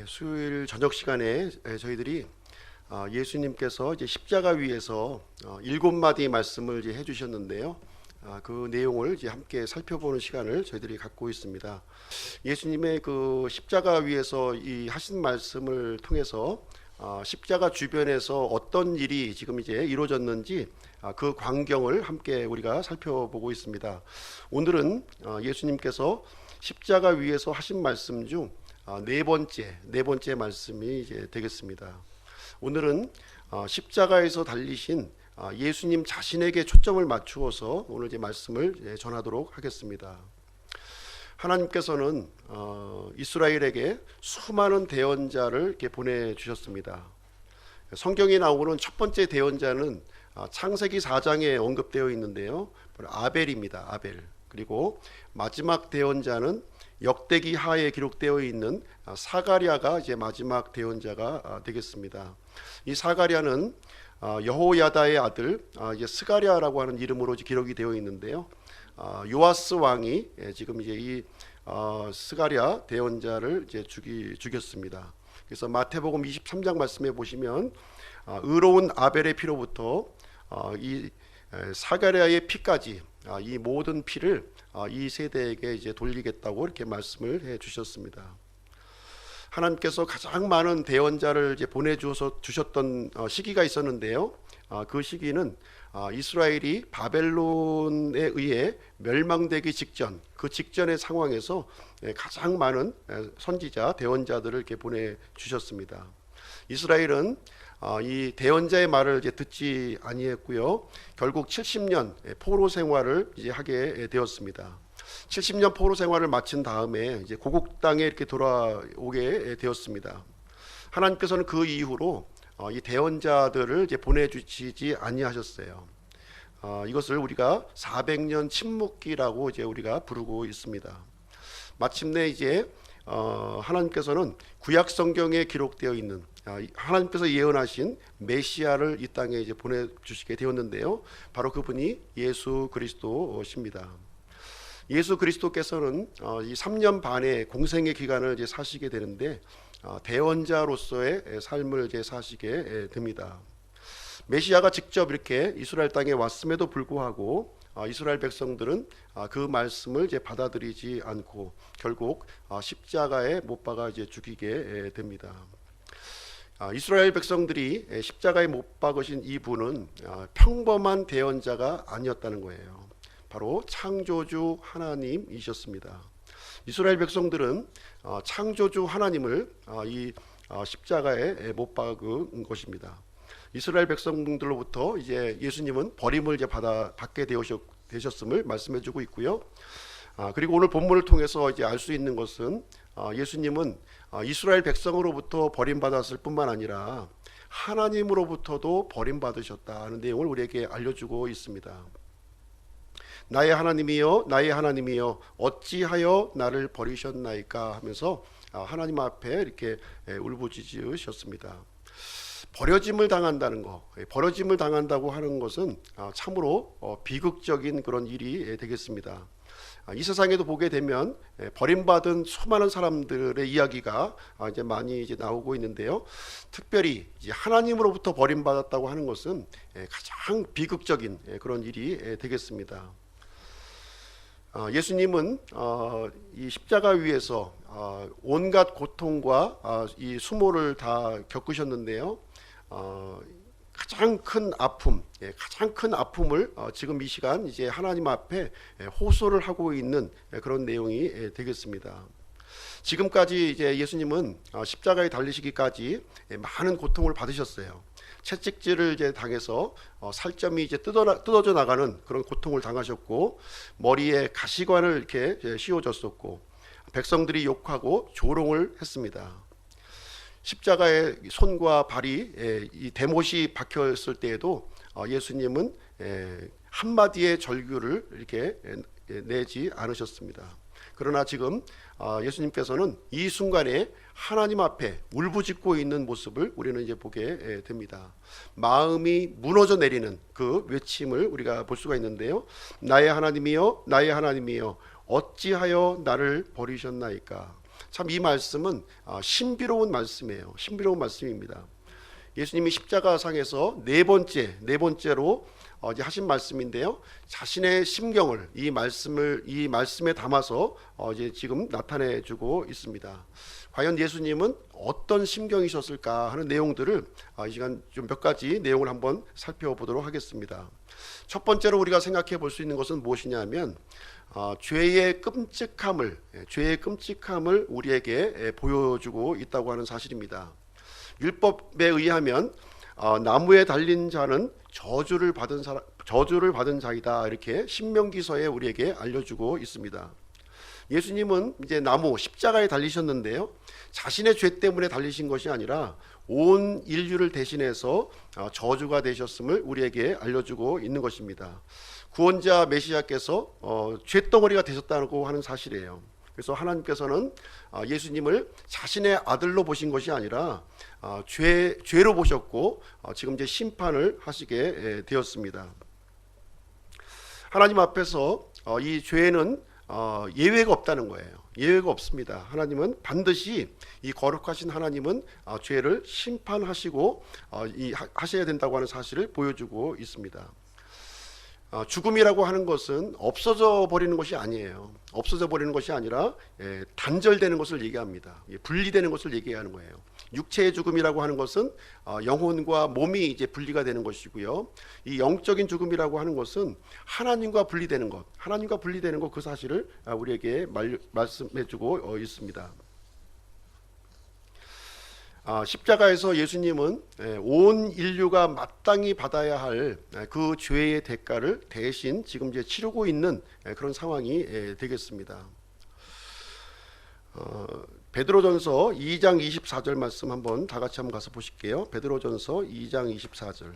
수요일 저녁 시간에 저희들이 예수님께서 이제 십자가 위에서 7마디 말씀을 이제 해주셨는데요. 그 내용을 이제 함께 살펴보는 시간을 저희들이 갖고 있습니다. 예수님의 그 십자가 위에서 이 하신 말씀을 통해서 십자가 주변에서 어떤 일이 지금 이제 이루어졌는지 그 광경을 함께 우리가 살펴보고 있습니다. 오늘은 예수님께서 십자가 위에서 하신 말씀 중 네 번째 말씀이 이제 되겠습니다. 오늘은 십자가에서 달리신 예수님 자신에게 초점을 맞추어서 오늘 이제 말씀을 전하도록 하겠습니다. 하나님께서는 이스라엘에게 수많은 대언자를 이렇게 보내주셨습니다. 성경에 나오는 첫 번째 대언자는 창세기 4장에 언급되어 있는데요. 아벨입니다. 아벨. 그리고 마지막 대언자는 역대기 하에 기록되어 있는 사가랴가 이제 마지막 대언자가 되겠습니다. 이 사가랴는 여호야다의 아들 이제 스가랴라고 하는 이름으로 기록이 되어 있는데요. 요아스 왕이 지금 이제 이 스가랴 대언자를 이제 죽였습니다. 그래서 마태복음 23장 말씀에 보시면 의로운 아벨의 피로부터 이 사가랴의 피까지 이 모든 피를 이 세대에게 이제 돌리겠다고 이렇게 말씀을 해 주셨습니다. 하나님께서 가장 많은 대언자를 이제 주셨던 시기가 있었는데요. 그 시기는 이스라엘이 바벨론에 의해 멸망되기 직전, 그 직전의 상황에서 가장 많은 선지자, 대언자들을 이렇게 보내주셨습니다. 이스라엘은 이 대언자의 말을 이제 듣지 아니했고요. 결국 70년 포로 생활을 이제 하게 되었습니다. 70년 포로 생활을 마친 다음에 이제 고국 땅에 이렇게 돌아오게 되었습니다. 하나님께서는 그 이후로 이 대언자들을 이제 보내주시지 아니하셨어요. 이것을 우리가 400년 침묵기라고 이제 우리가 부르고 있습니다. 마침내 이제 하나님께서는 구약 성경에 기록되어 있는 하나님께서 예언하신 메시아를 이 땅에 이제 보내주시게 되었는데요. 바로 그분이 예수 그리스도십니다. 예수 그리스도께서는 이 3년 반의 공생의 기간을 이제 사시게 되는데 대언자로서의 삶을 이제 사시게 됩니다. 메시아가 직접 이렇게 이스라엘 땅에 왔음에도 불구하고 이스라엘 백성들은 그 말씀을 이제 받아들이지 않고 결국 십자가에 못 박아 이제 죽이게 됩니다. 이스라엘 백성들이 십자가에 못 박으신 이분은 평범한 대언자가 아니었다는 거예요. 바로 창조주 하나님이셨습니다. 이스라엘 백성들은 창조주 하나님을 이 십자가에 못 박은 것입니다. 이스라엘 백성들로부터 이제 예수님은 버림을 이제 받게 되셨음을 말씀해주고 있고요. 그리고 오늘 본문을 통해서 이제 알 수 있는 것은 예수님은 이스라엘 백성으로부터 버림받았을 뿐만 아니라 하나님으로부터도 버림받으셨다는 내용을 우리에게 알려주고 있습니다. 나의 하나님이여 나의 하나님이여 어찌하여 나를 버리셨나이까 하면서 하나님 앞에 이렇게 울부짖으셨습니다. 버려짐을 당한다는 거, 버려짐을 당한다고 하는 것은 참으로 비극적인 그런 일이 되겠습니다. 이 세상에도 보게 되면 버림받은 수많은 사람들의 이야기가 이제 많이 이제 나오고 있는데요. 특별히 이제 하나님으로부터 버림받았다고 하는 것은 가장 비극적인 그런 일이 되겠습니다. 예수님은 이 십자가 위에서 온갖 고통과 이 수모를 다 겪으셨는데요. 가장 큰 아픔을 지금 이 시간 이제 하나님 앞에 호소를 하고 있는 그런 내용이 되겠습니다. 지금까지 이제 예수님은 십자가에 달리시기까지 많은 고통을 받으셨어요. 채찍질을 이제 당해서 살점이 이제 뜯어져 나가는 그런 고통을 당하셨고, 머리에 가시관을 이렇게 씌워졌었고, 백성들이 욕하고 조롱을 했습니다. 십자가에 손과 발이 이 대못이 박혔을 때에도 예수님은 한마디의 절규를 이렇게 내지 않으셨습니다. 그러나 지금 예수님께서는 이 순간에 하나님 앞에 울부짖고 있는 모습을 우리는 이제 보게 됩니다. 마음이 무너져 내리는 그 외침을 우리가 볼 수가 있는데요. 나의 하나님이여 나의 하나님이여 어찌하여 나를 버리셨나이까. 참 이 말씀은 신비로운 말씀이에요. 신비로운 말씀입니다. 예수님이 십자가상에서 네 번째로 이제 하신 말씀인데요. 자신의 심경을 이 말씀에 담아서 이제 지금 나타내주고 있습니다. 과연 예수님은 어떤 심경이셨을까 하는 내용들을 이 시간 좀 몇 가지 내용을 한번 살펴보도록 하겠습니다. 첫 번째로 우리가 생각해 볼 수 있는 것은 무엇이냐면 죄의 끔찍함을 우리에게 보여주고 있다고 하는 사실입니다. 율법에 의하면 나무에 달린 자는 저주를 받은 자이다, 이렇게 신명기서에 우리에게 알려주고 있습니다. 예수님은 이제 나무 십자가에 달리셨는데요, 자신의 죄 때문에 달리신 것이 아니라 온 인류를 대신해서 저주가 되셨음을 우리에게 알려주고 있는 것입니다. 구원자 메시아께서 죄덩어리가 되셨다고 하는 사실이에요. 그래서 하나님께서는 예수님을 자신의 아들로 보신 것이 아니라 죄로 보셨고 지금 이제 심판을 하시게 되었습니다. 하나님 앞에서 이 죄는 예외가 없다는 거예요. 예외가 없습니다. 하나님은 반드시, 이 거룩하신 하나님은 죄를 심판하시고 하셔야 된다고 하는 사실을 보여주고 있습니다. 죽음이라고 하는 것은 없어져 버리는 것이 아니에요. 없어져 버리는 것이 아니라 단절되는 것을 얘기합니다. 분리되는 것을 얘기하는 거예요. 육체의 죽음이라고 하는 것은 영혼과 몸이 이제 분리가 되는 것이고요. 이 영적인 죽음이라고 하는 것은 하나님과 분리되는 것, 그 사실을 우리에게 말씀해주고 있습니다. 십자가에서 예수님은 온 인류가 마땅히 받아야 할 그 죄의 대가를 대신 지금 이제 치르고 있는 그런 상황이 되겠습니다. 베드로전서 2장 24절 말씀 한번 다 같이 한번 가서 보실게요. 베드로전서 2장 24절.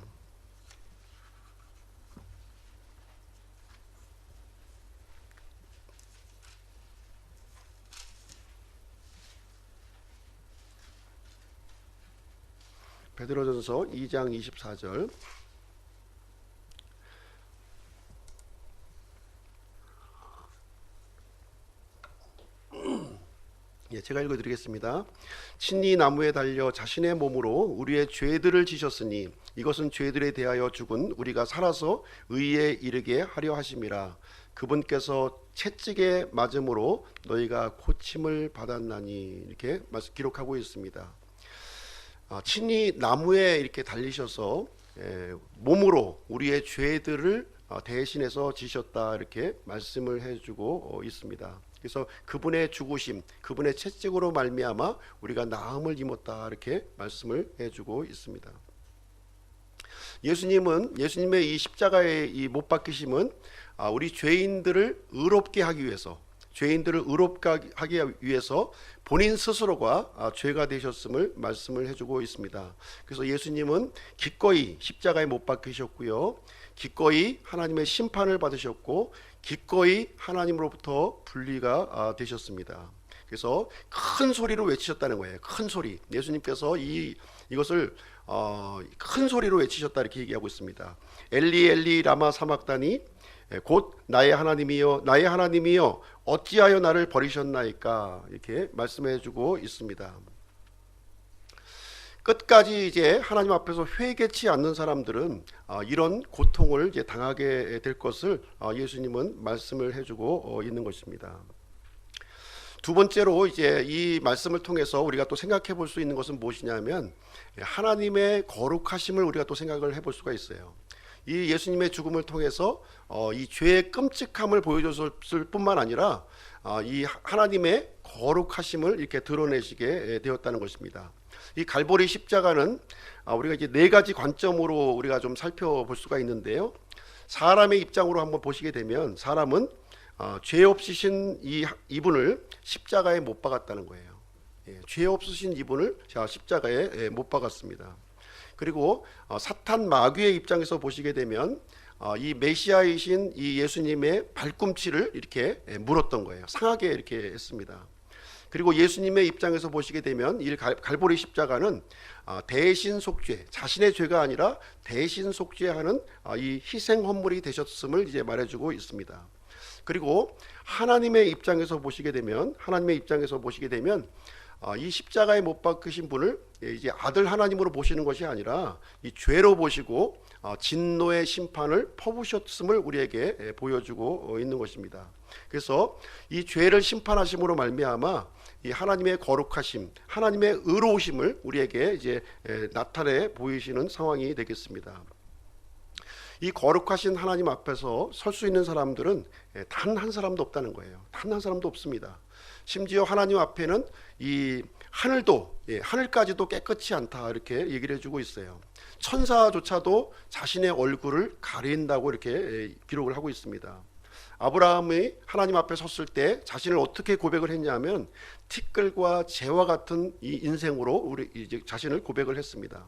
베드로전서 2장 24절. 제가 읽어드리겠습니다. 친히 나무에 달려 자신의 몸으로 우리의 죄들을 지셨으니 이것은 죄들에 대하여 죽은 우리가 살아서 의에 이르게 하려 하심이라. 그분께서 채찍에 맞음으로 너희가 고침을 받았나니, 이렇게 기록하고 있습니다. 친히 나무에 이렇게 달리셔서 몸으로 우리의 죄들을 대신해서 지셨다, 이렇게 말씀을 해주고 있습니다. 그래서 그분의 죽으심, 그분의 채찍으로 말미암아 우리가 나음을 입었다, 이렇게 말씀을 해주고 있습니다. 예수님의 이 십자가의 이 못 박히심은 우리 죄인들을 의롭게 하기 위해서, 본인 스스로가 죄가 되셨음을 말씀을 해주고 있습니다. 그래서 예수님은 기꺼이 십자가에 못 박히셨고요, 기꺼이 하나님의 심판을 받으셨고, 기꺼이 하나님으로부터 분리가 되셨습니다. 그래서 큰 소리로 외치셨다는 거예요. 큰 소리. 예수님께서 이것을 큰 소리로 외치셨다, 이렇게 얘기하고 있습니다. 엘리 엘리 라마 사막다니, 곧 나의 하나님이여 나의 하나님이여 어찌하여 나를 버리셨나이까, 이렇게 말씀해주고 있습니다. 끝까지 이제 하나님 앞에서 회개치 않는 사람들은 이런 고통을 이제 당하게 될 것을 예수님은 말씀을 해주고 있는 것입니다. 두 번째로 이제 이 말씀을 통해서 우리가 또 생각해 볼 수 있는 것은 무엇이냐면, 하나님의 거룩하심을 우리가 또 생각을 해볼 수가 있어요. 이 예수님의 죽음을 통해서 이 죄의 끔찍함을 보여줬을 뿐만 아니라 이 하나님의 거룩하심을 이렇게 드러내시게 되었다는 것입니다. 이 갈보리 십자가는 우리가 이제 네 가지 관점으로 우리가 좀 살펴볼 수가 있는데요. 사람의 입장으로 한번 보시게 되면, 사람은 죄 없으신 이분을 십자가에 못 박았다는 거예요. 죄 없으신 이분을 십자가에 못 박았습니다. 그리고 사탄 마귀의 입장에서 보시게 되면 이 메시아이신 이 예수님의 발꿈치를 이렇게 물었던 거예요. 상하게 이렇게 했습니다. 그리고 예수님의 입장에서 보시게 되면 이 갈보리 십자가는 대신 속죄, 자신의 죄가 아니라 대신 속죄하는 이 희생 헌물이 되셨음을 이제 말해주고 있습니다. 그리고 하나님의 입장에서 보시게 되면 이 십자가에 못 박히신 분을 이제 아들 하나님으로 보시는 것이 아니라 이 죄로 보시고 진노의 심판을 퍼부셨음을 우리에게 보여주고 있는 것입니다. 그래서 이 죄를 심판하심으로 말미암아 이 하나님의 거룩하심, 하나님의 의로우심을 우리에게 이제 나타내 보이시는 상황이 되겠습니다. 이 거룩하신 하나님 앞에서 설 수 있는 사람들은 단 한 사람도 없다는 거예요. 단 한 사람도 없습니다. 심지어 하나님 앞에는 이 하늘까지도 깨끗이 않다 이렇게 얘기를 해주고 있어요. 천사조차도 자신의 얼굴을 가린다고 이렇게 기록을 하고 있습니다. 아브라함이 하나님 앞에 섰을 때 자신을 어떻게 고백을 했냐면 티끌과 재와 같은 이 인생으로 우리 이제 자신을 고백을 했습니다.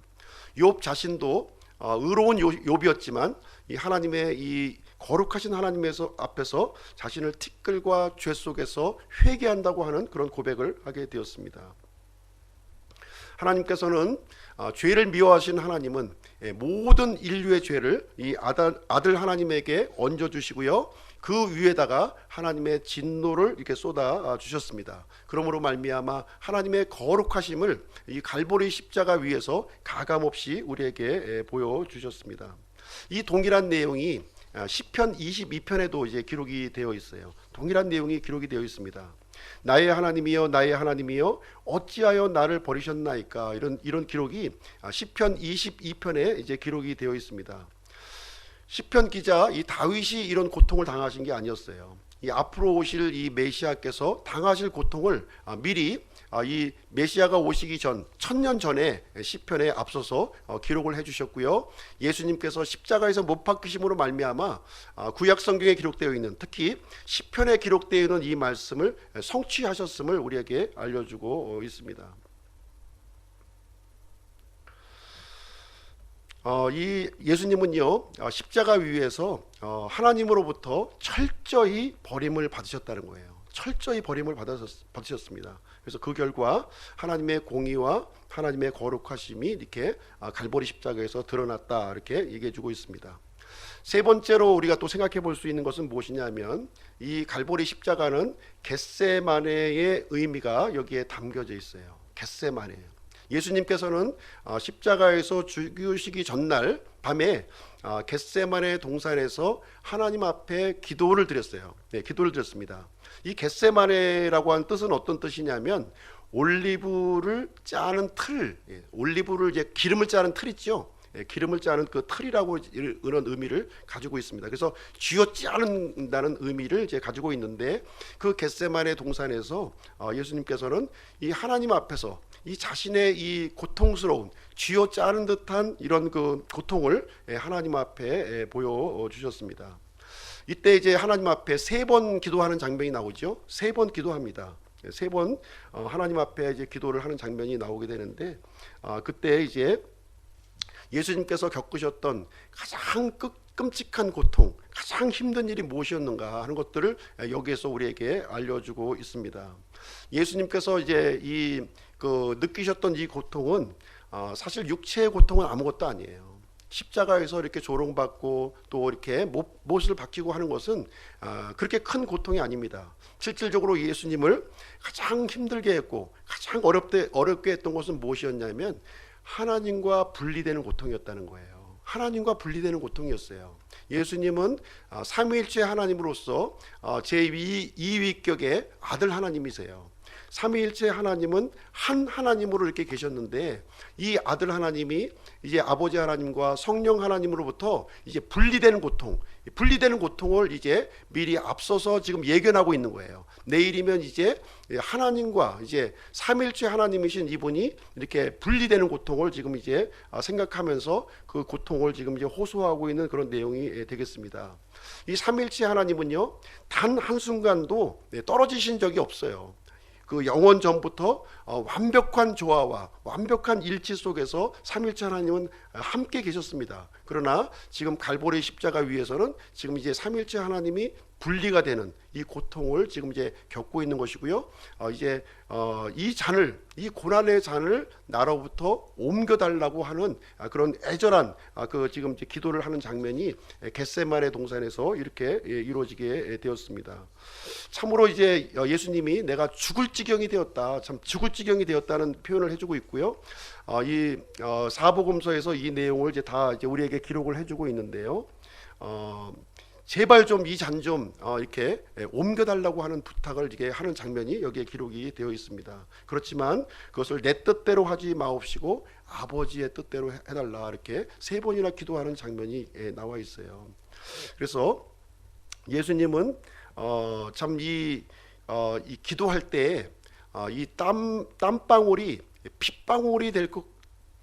욥 자신도 의로운 욥이었지만 이 하나님의 이 거룩하신 하나님에서 앞에서 자신을 티끌과 죄 속에서 회개한다고 하는 그런 고백을 하게 되었습니다. 하나님께서는 죄를 미워하신 하나님은 모든 인류의 죄를 이 아들 하나님에게 얹어 주시고요, 그 위에다가 하나님의 진노를 이렇게 쏟아 주셨습니다. 그러므로 말미암아 하나님의 거룩하심을 이 갈보리 십자가 위에서 가감없이 우리에게 보여 주셨습니다. 이 동일한 내용이 시편 22편에도 이제 기록이 되어 있어요. 동일한 내용이 기록이 되어 있습니다. 나의 하나님이여, 나의 하나님이여, 어찌하여 나를 버리셨나이까, 이런 기록이 시편 22편에 이제 기록이 되어 있습니다. 시편 기자 이 다윗이 이런 고통을 당하신 게 아니었어요. 이 앞으로 오실 이 메시아께서 당하실 고통을 미리 이 메시아가 오시기 전 1000년 전에 시편에 앞서서 기록을 해주셨고요. 예수님께서 십자가에서 못 박히심으로 말미암아 구약 성경에 기록되어 있는, 특히 시편에 기록되어 있는 이 말씀을 성취하셨음을 우리에게 알려주고 있습니다. 이 예수님은요, 십자가 위에서 하나님으로부터 철저히 버림을 받으셨다는 거예요. 철저히 버림을 받으셨습니다. 그래서 그 결과 하나님의 공의와 하나님의 거룩하심이 이렇게 갈보리 십자가에서 드러났다, 이렇게 얘기해주고 있습니다. 세 번째로 우리가 또 생각해 볼 수 있는 것은 무엇이냐면, 이 갈보리 십자가는 겟세마네의 의미가 여기에 담겨져 있어요. 겟세마네. 예수님께서는 십자가에서 죽으시기 전날 밤에 겟세마네 동산에서 하나님 앞에 기도를 드렸어요. 네, 기도를 드렸습니다. 이 겟세마네라고 하는 뜻은 어떤 뜻이냐면, 올리브를 짜는 틀, 올리브를 이제 기름을 짜는 틀 있죠. 기름을 짜는 그 틀이라고 이런 의미를 가지고 있습니다. 그래서 쥐어 짜는다는 의미를 이제 가지고 있는데, 그 겟세마네 동산에서 예수님께서는 이 하나님 앞에서 이 자신의 이 고통스러운 쥐어 짜는 듯한 이런 그 고통을 하나님 앞에 보여주셨습니다. 이때 이제 하나님 앞에 3번 기도하는 장면이 나오죠. 3번 기도합니다. 3번 하나님 앞에 이제 기도를 하는 장면이 나오게 되는데, 그때 이제 예수님께서 겪으셨던 가장 끔찍한 고통, 가장 힘든 일이 무엇이었는가 하는 것들을 여기에서 우리에게 알려주고 있습니다. 예수님께서 이제 느끼셨던 이 고통은 사실 육체의 고통은 아무것도 아니에요. 십자가에서 이렇게 조롱받고 또 이렇게 못을 박히고 하는 것은 그렇게 큰 고통이 아닙니다. 실질적으로 예수님을 가장 힘들게 했고 가장 어렵게 했던 것은 무엇이었냐면, 하나님과 분리되는 고통이었다는 거예요. 하나님과 분리되는 고통이었어요. 예수님은 삼위일체 하나님으로서 제2위격의 아들 하나님이세요. 삼위일체 하나님은 한 하나님으로 이렇게 계셨는데, 이 아들 하나님이 이제 아버지 하나님과 성령 하나님으로부터 이제 분리되는 고통을 이제 미리 앞서서 지금 예견하고 있는 거예요. 내일이면 이제 하나님과 이제 삼위일체 하나님이신 이분이 이렇게 분리되는 고통을 지금 이제 생각하면서 그 고통을 지금 이제 호소하고 있는 그런 내용이 되겠습니다. 이 삼위일체 하나님은요, 단 한순간도 떨어지신 적이 없어요. 그 영원 전부터 완벽한 조화와 완벽한 일치 속에서 삼위일체 하나님은 함께 계셨습니다. 그러나 지금 갈보리 십자가 위에서는 지금 이제 삼위일체 하나님이 분리가 되는 이 고통을 지금 이제 겪고 있는 것이고요. 이제 이 잔을, 이 고난의 잔을 나로부터 옮겨달라고 하는 그런 애절한 그 지금 이제 기도를 하는 장면이 겟세마네 동산에서 이렇게 이루어지게 되었습니다. 참으로 이제 예수님이 내가 죽을 지경이 되었다, 참 죽을 지경이 되었다는 표현을 해주고 있고요. 이 사복음서에서 이 내용을 이제 다 이제 우리에게 기록을 해주고 있는데요. 제발 좀 이 잔 좀 이렇게 옮겨달라고 하는 부탁을 이렇게 하는 장면이 여기에 기록이 되어 있습니다. 그렇지만 그것을 내 뜻대로 하지 마옵시고 아버지의 뜻대로 해달라, 이렇게 3번이나 기도하는 장면이 나와 있어요. 그래서 예수님은 참 이 기도할 때 이 땀방울이 핏방울이 될 것,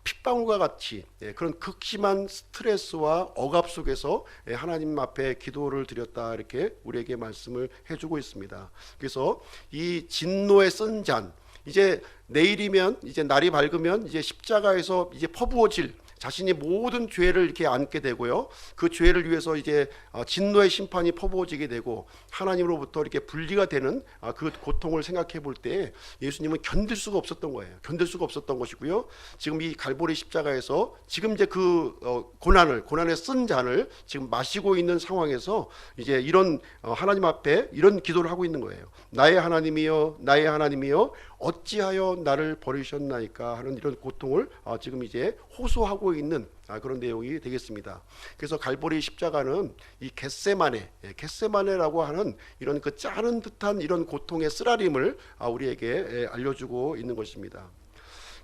핏방울과 같이 그런 극심한 스트레스와 억압 속에서 하나님 앞에 기도를 드렸다, 이렇게 우리에게 말씀을 해주고 있습니다. 그래서 이 진노에 쓴 잔, 이제 내일이면, 이제 날이 밝으면 이제 십자가에서 이제 퍼부어질 자신이 모든 죄를 이렇게 안게 되고요. 그 죄를 위해서 이제 진노의 심판이 퍼부어지게 되고 하나님으로부터 이렇게 분리가 되는 그 고통을 생각해 볼 때 예수님은 견딜 수가 없었던 거예요. 견딜 수가 없었던 것이고요. 지금 이 갈보리 십자가에서 지금 이제 그 고난에 쓴 잔을 지금 마시고 있는 상황에서 이제 이런 하나님 앞에 이런 기도를 하고 있는 거예요. 나의 하나님이여, 나의 하나님이여, 어찌하여 나를 버리셨나이까 하는 이런 고통을 지금 이제 호소하고 있는 그런 내용이 되겠습니다. 그래서 갈보리 십자가는 이 겟세마네라고 하는 이런 그 짜는 듯한 이런 고통의 쓰라림을 우리에게 알려주고 있는 것입니다.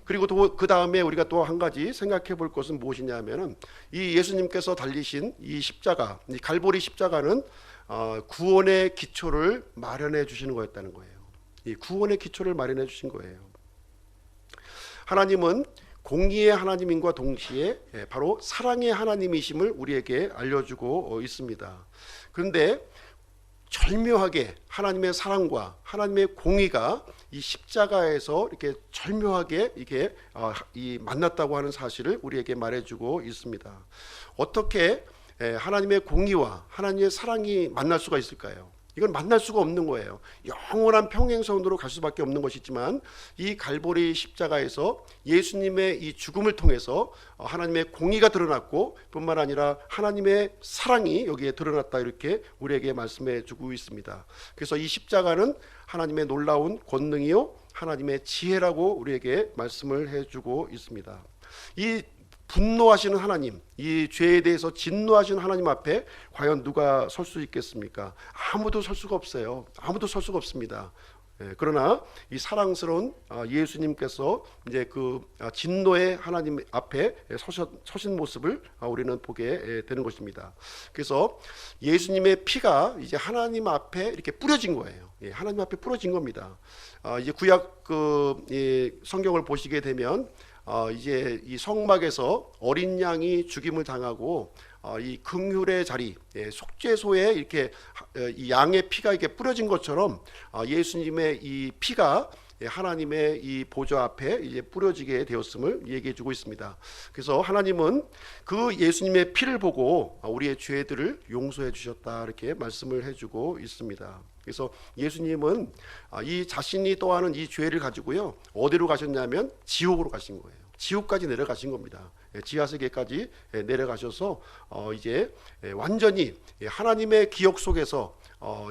그리고 또 그 다음에 우리가 또 한 가지 생각해 볼 것은 무엇이냐면은 이 예수님께서 달리신 이 십자가, 이 갈보리 십자가는 구원의 기초를 마련해 주시는 거였다는 거예요. 이 구원의 기초를 마련해 주신 거예요. 하나님은 공의의 하나님인과 동시에 바로 사랑의 하나님이심을 우리에게 알려주고 있습니다. 그런데 절묘하게 하나님의 사랑과 하나님의 공의가 이 십자가에서 이렇게 절묘하게 이게 만났다고 하는 사실을 우리에게 말해주고 있습니다. 어떻게 하나님의 공의와 하나님의 사랑이 만날 수가 있을까요? 이건 만날 수가 없는 거예요. 영원한 평행선으로 갈 수밖에 없는 것이지만 이 갈보리 십자가에서 예수님의 이 죽음을 통해서 하나님의 공의가 드러났고 뿐만 아니라 하나님의 사랑이 여기에 드러났다, 이렇게 우리에게 말씀해 주고 있습니다. 그래서 이 십자가는 하나님의 놀라운 권능이요 하나님의 지혜라고 우리에게 말씀을 해주고 있습니다. 이 분노하시는 하나님, 이 죄에 대해서 진노하시는 하나님 앞에 과연 누가 설 수 있겠습니까? 아무도 설 수가 없어요. 아무도 설 수가 없습니다. 그러나 이 사랑스러운 예수님께서 이제 그 진노의 하나님 앞에 서신 모습을 우리는 보게 되는 것입니다. 그래서 예수님의 피가 이제 하나님 앞에 이렇게 뿌려진 거예요. 하나님 앞에 뿌려진 겁니다. 이제 구약 성경을 보시게 되면 이제 이 성막에서 어린 양이 죽임을 당하고 이 긍휼의 자리, 속죄소에 이렇게 이 양의 피가 이렇게 뿌려진 것처럼 예수님의 이 피가 하나님의 이 보좌 앞에 이제 뿌려지게 되었음을 얘기해 주고 있습니다. 그래서 하나님은 그 예수님의 피를 보고 우리의 죄들을 용서해 주셨다, 이렇게 말씀을 해주고 있습니다. 그래서 예수님은 이 자신이 또하는 이 죄를 가지고요, 어디로 가셨냐면 지옥으로 가신 거예요. 지옥까지 내려가신 겁니다. 지하세계까지 내려가셔서 이제 완전히 하나님의 기억 속에서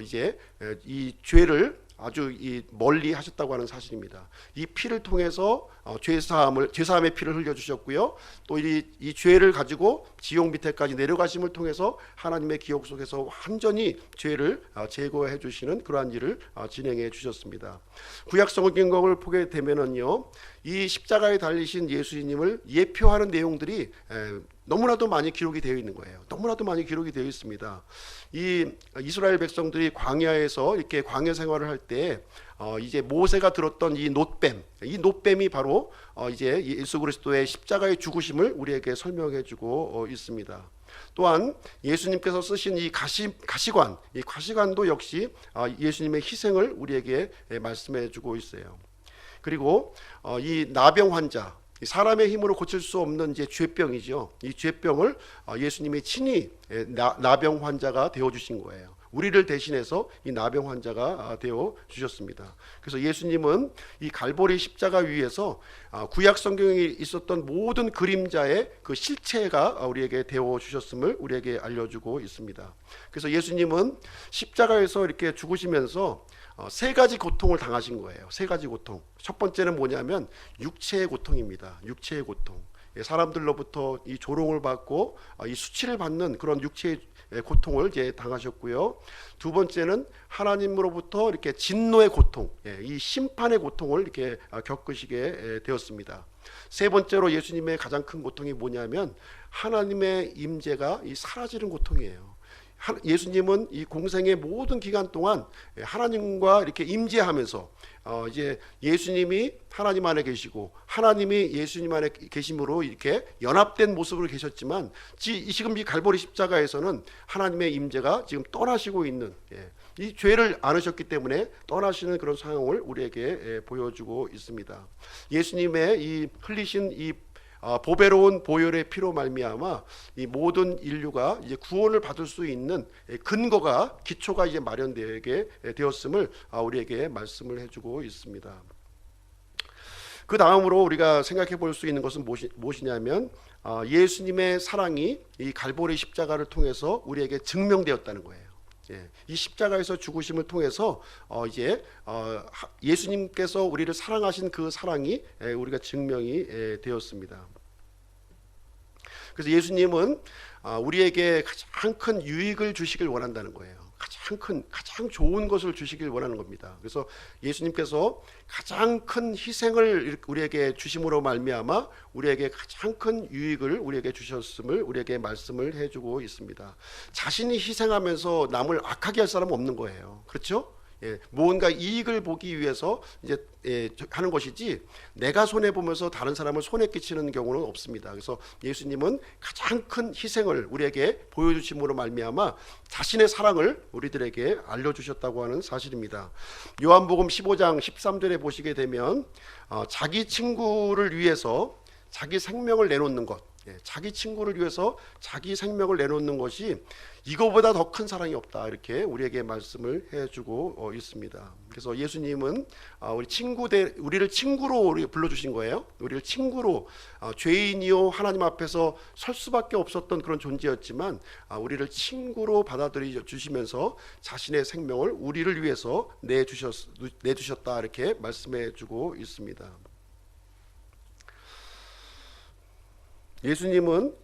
이제 이 죄를 아주 멀리 하셨다고 하는 사실입니다. 이 피를 통해서 죄사함의 피를 흘려주셨고요. 또 이 죄를 가지고 지옥 밑에까지 내려가심을 통해서 하나님의 기억 속에서 완전히 죄를 제거해 주시는 그러한 일을 진행해 주셨습니다. 구약 성경을 보게 되면은요, 이 십자가에 달리신 예수님을 예표하는 내용들이 너무나도 많이 기록이 되어 있는 거예요. 너무나도 많이 기록이 되어 있습니다. 이 이스라엘 백성들이 광야에서 이렇게 광야 생활을 할 때 이제 모세가 들었던 이 노뱀이 바로 이제 예수 그리스도의 십자가의 죽으심을 우리에게 설명해주고 있습니다. 또한 예수님께서 쓰신 이 가시관, 이 가시관도 역시 예수님의 희생을 우리에게 말씀해주고 있어요. 그리고 이 나병 환자, 사람의 힘으로 고칠 수 없는 이제 죄병이죠. 이 죄병을 예수님이 친히 나병 환자가 되어 주신 거예요. 우리를 대신해서 이 나병 환자가 되어 주셨습니다. 그래서 예수님은 이 갈보리 십자가 위에서 구약 성경에 있었던 모든 그림자의 그 실체가 우리에게 되어 주셨음을 우리에게 알려주고 있습니다. 그래서 예수님은 십자가에서 이렇게 죽으시면서 세 가지 고통을 당하신 거예요. 세 가지 고통. 첫 번째는 뭐냐면 육체의 고통입니다. 육체의 고통. 사람들로부터 이 조롱을 받고 이 수치를 받는 그런 육체의 고통을 이제 당하셨고요. 두 번째는 하나님으로부터 이렇게 진노의 고통, 이 심판의 고통을 이렇게 겪으시게 되었습니다. 세 번째로 예수님의 가장 큰 고통이 뭐냐면 하나님의 임재가 이 사라지는 고통이에요. 예수님은 이 공생의 모든 기간 동안 하나님과 이렇게 임재하면서 이제 예수님이 하나님 안에 계시고 하나님이 예수님 안에 계심으로 이렇게 연합된 모습으로 계셨지만 지금 이 갈보리 십자가에서는 하나님의 임재가 지금 떠나시고 있는, 이 죄를 안으셨기 때문에 떠나시는 그런 상황을 우리에게 보여주고 있습니다. 예수님의 이 흘리신 이 보배로운 보혈의 피로 말미암아 이 모든 인류가 이제 구원을 받을 수 있는 근거가, 기초가 이제 마련되게 되었음을 우리에게 말씀을 해주고 있습니다. 그 다음으로 우리가 생각해 볼 수 있는 것은 무엇이냐면 예수님의 사랑이 이 갈보리 십자가를 통해서 우리에게 증명되었다는 거예요. 이 십자가에서 죽으심을 통해서 이제 예수님께서 우리를 사랑하신 그 사랑이 우리가 증명이 되었습니다. 그래서 예수님은 우리에게 가장 큰 유익을 주시길 원한다는 거예요. 가장 좋은 것을 주시길 원하는 겁니다. 그래서 예수님께서 가장 큰 희생을 우리에게 주심으로 말미암아 우리에게 가장 큰 유익을 우리에게 주셨음을 우리에게 말씀을 해주고 있습니다. 자신이 희생하면서 남을 악하게 할 사람은 없는 거예요. 그렇죠? 무언가 이익을 보기 위해서 이제 하는 것이지 내가 손해 보면서 다른 사람을 손해 끼치는 경우는 없습니다. 그래서 예수님은 가장 큰 희생을 우리에게 보여주심으로 말미암아 자신의 사랑을 우리들에게 알려주셨다고 하는 사실입니다. 요한복음 15장 13절에 보시게 되면 자기 친구를 위해서 자기 생명을 내놓는 것, 자기 친구를 위해서 자기 생명을 내놓는 것이 이거보다 더 큰 사랑이 없다, 이렇게 우리에게 말씀을 해주고 있습니다. 그래서 예수님은 우리를 친구로 불러주신 거예요. 우리를 친구로, 죄인이요 하나님 앞에서 설 수밖에 없었던 그런 존재였지만 우리를 친구로 받아들여 주시면서 자신의 생명을 우리를 위해서 내주셨다, 이렇게 말씀해주고 있습니다. 예수님은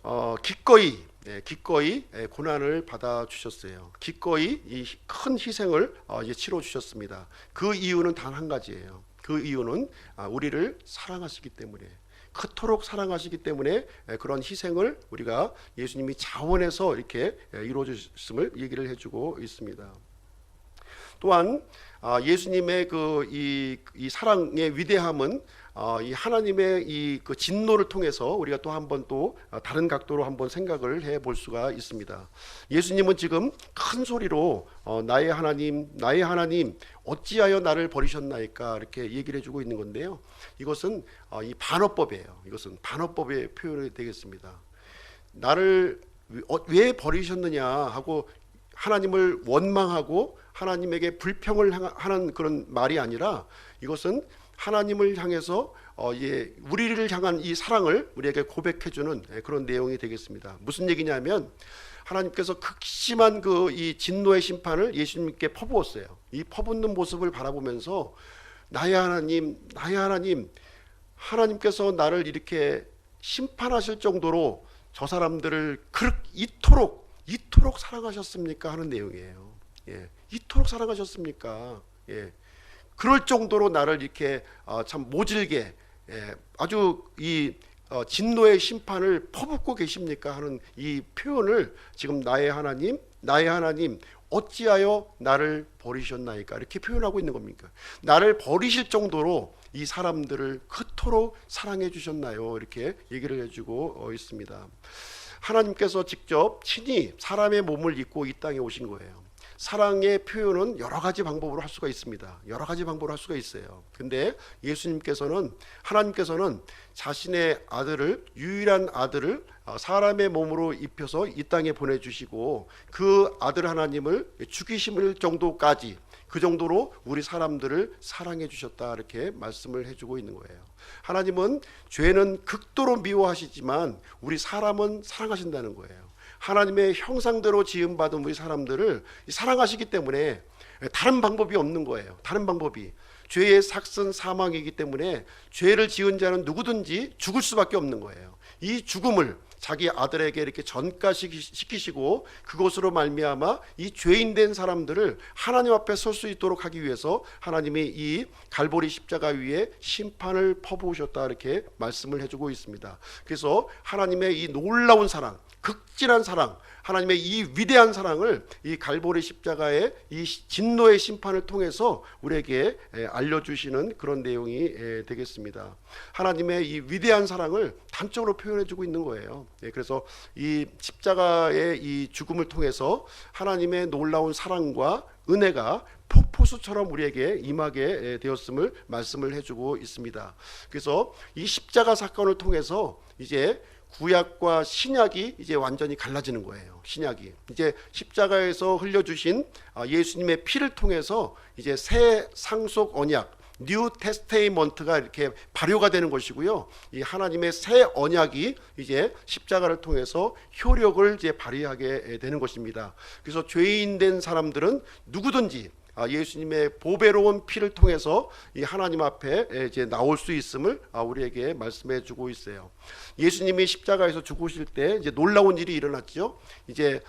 기꺼이 고난을 받아 주셨어요. 기꺼이 이 큰 희생을 치러 주셨습니다. 그 이유는 단 한 가지예요. 그 이유는 우리를 사랑하시기 때문에, 그토록 사랑하시기 때문에 그런 희생을 우리가 예수님이 자원해서 이렇게 이루어 주셨음을 얘기를 해주고 있습니다. 또한 예수님의 이 사랑의 위대함은 이 하나님의 그 진노를 통해서 우리가 또 한 번 또 다른 각도로 한번 생각을 해볼 수가 있습니다. 예수님은 지금 큰 소리로 나의 하나님 어찌하여 나를 버리셨나이까, 이렇게 얘기를 해주고 있는 건데요. 이것은 이 반어법이에요. 이것은 반어법의 표현이 되겠습니다. 나를 왜 버리셨느냐 하고 하나님을 원망하고 하나님에게 불평을 하는 그런 말이 아니라, 이것은 하나님을 향해서 우리를 향한 이 사랑을 우리에게 고백해주는 그런 내용이 되겠습니다. 무슨 얘기냐면 하나님께서 극심한 이 진노의 심판을 예수님께 퍼부었어요. 이 퍼붓는 모습을 바라보면서 나의 하나님, 하나님께서 나를 이렇게 심판하실 정도로 저 사람들을 이토록 사랑하셨습니까 하는 내용이에요. 이토록 사랑하셨습니까? 그럴 정도로 나를 이렇게 참 모질게 아주 이 진노의 심판을 퍼붓고 계십니까 하는 이 표현을 지금 나의 하나님 어찌하여 나를 버리셨나이까, 이렇게 표현하고 있는 겁니까? 나를 버리실 정도로 이 사람들을 그토록 사랑해 주셨나요? 이렇게 얘기를 해주고 있습니다. 하나님께서 직접 친히 사람의 몸을 입고 이 땅에 오신 거예요. 사랑의 표현은 여러 가지 방법으로 할 수가 있습니다. 여러 가지 방법으로 할 수가 있어요. 근데 예수님께서는, 하나님께서는 자신의 아들을, 유일한 아들을 사람의 몸으로 입혀서 이 땅에 보내주시고 그 아들 하나님을 죽이실 정도까지, 그 정도로 우리 사람들을 사랑해 주셨다, 이렇게 말씀을 해주고 있는 거예요. 하나님은 죄는 극도로 미워하시지만 우리 사람은 사랑하신다는 거예요. 하나님의 형상대로 지음받은 우리 사람들을 사랑하시기 때문에 다른 방법이 없는 거예요. 다른 방법이, 죄의 삭은 사망이기 때문에 죄를 지은 자는 누구든지 죽을 수밖에 없는 거예요. 이 죽음을 자기 아들에게 이렇게 전가시키시고 그것으로 말미암아 이 죄인된 사람들을 하나님 앞에 설 수 있도록 하기 위해서 하나님이 이 갈보리 십자가 위에 심판을 퍼부으셨다, 이렇게 말씀을 해주고 있습니다. 그래서 하나님의 이 놀라운 사랑, 극진한 사랑, 하나님의 이 위대한 사랑을 이 갈보리 십자가의 이 진노의 심판을 통해서 우리에게 알려주시는 그런 내용이 되겠습니다. 하나님의 이 위대한 사랑을 단적으로 표현해주고 있는 거예요. 그래서 이 십자가의 이 죽음을 통해서 하나님의 놀라운 사랑과 은혜가 폭포수처럼 우리에게 임하게 되었음을 말씀을 해주고 있습니다. 그래서 이 십자가 사건을 통해서 이제 구약과 신약이 이제 완전히 갈라지는 거예요. 신약이 이제 십자가에서 흘려주신 예수님의 피를 통해서 이제 새 상속 언약, 뉴 테스테이먼트가 이렇게 발효가 되는 것이고요. 이 하나님의 새 언약이 이제 십자가를 통해서 효력을 이제 발휘하게 되는 것입니다. 그래서 죄인된 사람들은 누구든지 예수님의 보배로운 피를 통해서 이 하나님 앞에 이제 나올 수 있음을 우리에게 말씀해 주고 있어요. 예수님이 십자가에서 죽으실 때 이제 놀라운 일이 일어났죠. 이제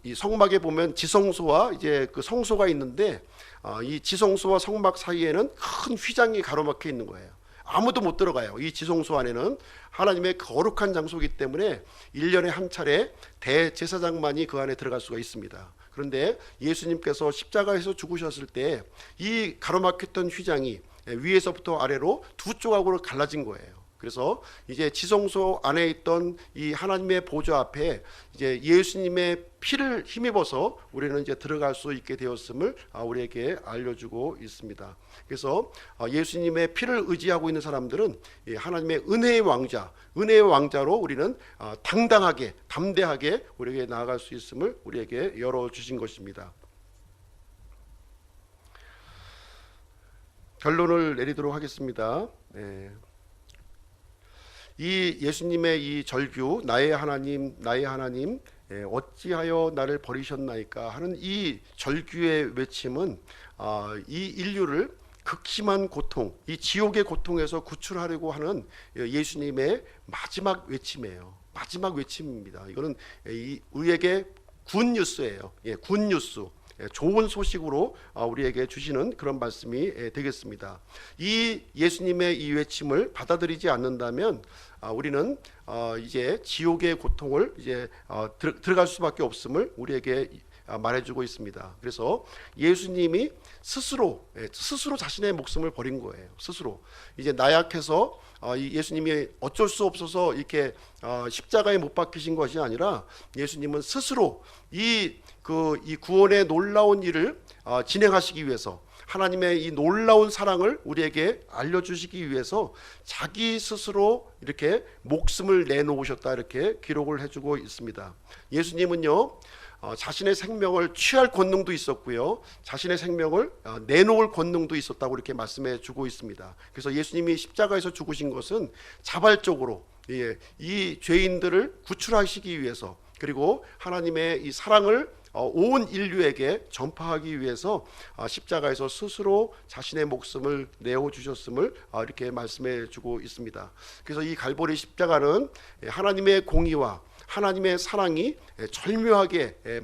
이 성막에 보면 지성소와 이제 그 성소가 있는데 이 지성소와 성막 사이에는 큰 휘장이 가로막혀 있는 거예요. 아무도 못 들어가요. 이 지성소 안에는 하나님의 거룩한 장소이기 때문에 1년에 한 차례 대제사장만이 그 안에 들어갈 수가 있습니다. 그런데 예수님께서 십자가에서 죽으셨을 때 이 가로막혔던 휘장이 위에서부터 아래로 두 조각으로 갈라진 거예요. 그래서 이제 지성소 안에 있던 이 하나님의 보좌 앞에 이제 예수님의 피를 힘입어서 우리는 이제 들어갈 수 있게 되었음을 우리에게 알려주고 있습니다. 그래서 예수님의 피를 의지하고 있는 사람들은 하나님의 은혜의 왕자, 은혜의 왕자로 우리는 당당하게, 담대하게 우리에게 나아갈 수 있음을 우리에게 열어주신 것입니다. 결론을 내리도록 하겠습니다. 이 예수님의 이 절규, 나의 하나님, 나의 하나님, 어찌하여 나를 버리셨나이까 하는 이 절규의 외침은 이 인류를 극심한 고통, 이 지옥의 고통에서 구출하려고 하는 예수님의 마지막 외침이에요. 마지막 외침입니다. 이거는 우리에게 굿뉴스예요. 굿뉴스. 좋은 소식으로 우리에게 주시는 그런 말씀이 되겠습니다. 이 예수님의 이 외침을 받아들이지 않는다면 우리는 이제 지옥의 고통을 이제 들어갈 수밖에 없음을 우리에게 말해주고 있습니다. 그래서 예수님이 스스로 자신의 목숨을 버린 거예요. 스스로 이제 나약해서 예수님이 어쩔 수 없어서 이렇게 십자가에 못 박히신 것이 아니라 예수님은 스스로 이 구원의 놀라운 일을 진행하시기 위해서, 하나님의 이 놀라운 사랑을 우리에게 알려주시기 위해서 자기 스스로 이렇게 목숨을 내놓으셨다, 이렇게 기록을 해주고 있습니다. 예수님은요 자신의 생명을 취할 권능도 있었고요, 자신의 생명을 내놓을 권능도 있었다고 이렇게 말씀해 주고 있습니다. 그래서 예수님이 십자가에서 죽으신 것은 자발적으로 이 죄인들을 구출하시기 위해서, 그리고 하나님의 이 사랑을 온 인류에게 전파하기 위해서 십자가에서 스스로 자신의 목숨을 내어주셨음을 이렇게 말씀해 주고 있습니다. 그래서 이 갈보리 십자가는 하나님의 공의와 하나님의 사랑이 절묘하게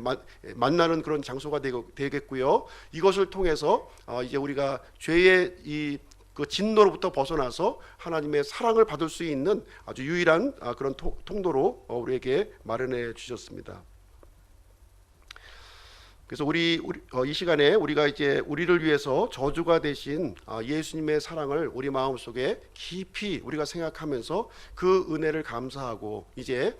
만나는 그런 장소가 되겠고요. 이것을 통해서 이제 우리가 죄의 그 진노로부터 벗어나서 하나님의 사랑을 받을 수 있는 아주 유일한 그런 통로로 우리에게 마련해 주셨습니다. 그래서 이 시간에 우리가 이제 우리를 위해서 저주가 되신 예수님의 사랑을 우리 마음속에 깊이 우리가 생각하면서 그 은혜를 감사하고, 이제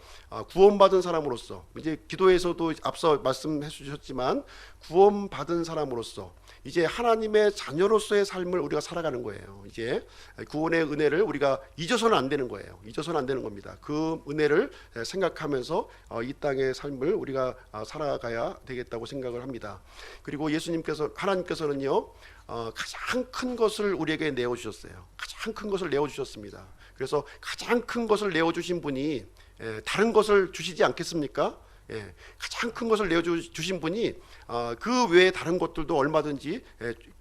구원받은 사람으로서, 이제 기도에서도 앞서 말씀해 주셨지만 구원받은 사람으로서 이제 하나님의 자녀로서의 삶을 우리가 살아가는 거예요. 이제 구원의 은혜를 우리가 잊어서는 안 되는 거예요. 잊어서는 안 되는 겁니다. 그 은혜를 생각하면서 이 땅의 삶을 우리가 살아가야 되겠다고 생각을 합니다. 그리고 하나님께서는요, 가장 큰 것을 우리에게 내어주셨어요. 가장 큰 것을 내어주셨습니다. 그래서 가장 큰 것을 내어주신 분이 다른 것을 주시지 않겠습니까? 가장 큰 것을 내어주신 분이 그 외에 다른 것들도 얼마든지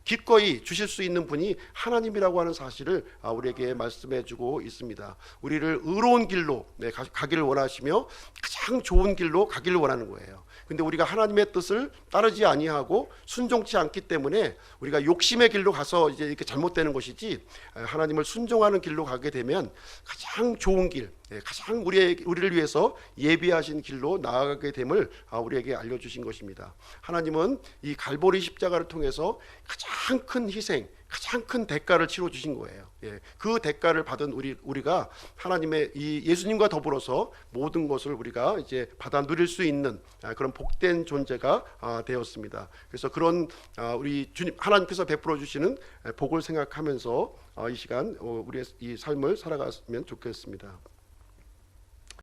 기꺼이 주실 수 있는 분이 하나님이라고 하는 사실을 우리에게 말씀해주고 있습니다. 우리를 의로운 길로 가기를 원하시며 가장 좋은 길로 가기를 원하는 거예요. 근데 우리가 하나님의 뜻을 따르지 아니하고 순종치 않기 때문에 우리가 욕심의 길로 가서 이제 이렇게 잘못되는 것이지, 하나님을 순종하는 길로 가게 되면 가장 좋은 길, 가장 우리를 위해서 예비하신 길로 나아가게 됨을 우리에게 알려주신 것입니다. 하나님은 이 갈보리 십자가를 통해서 가장 큰 희생, 가장 큰 대가를 치러 주신 거예요. 그 대가를 받은 우리가 하나님의 이 예수님과 더불어서 모든 것을 우리가 이제 받아 누릴 수 있는 그런 복된 존재가 되었습니다. 그래서 그런 우리 주님 하나님께서 베풀어 주시는 복을 생각하면서 이 시간 우리의 이 삶을 살아갔으면 좋겠습니다.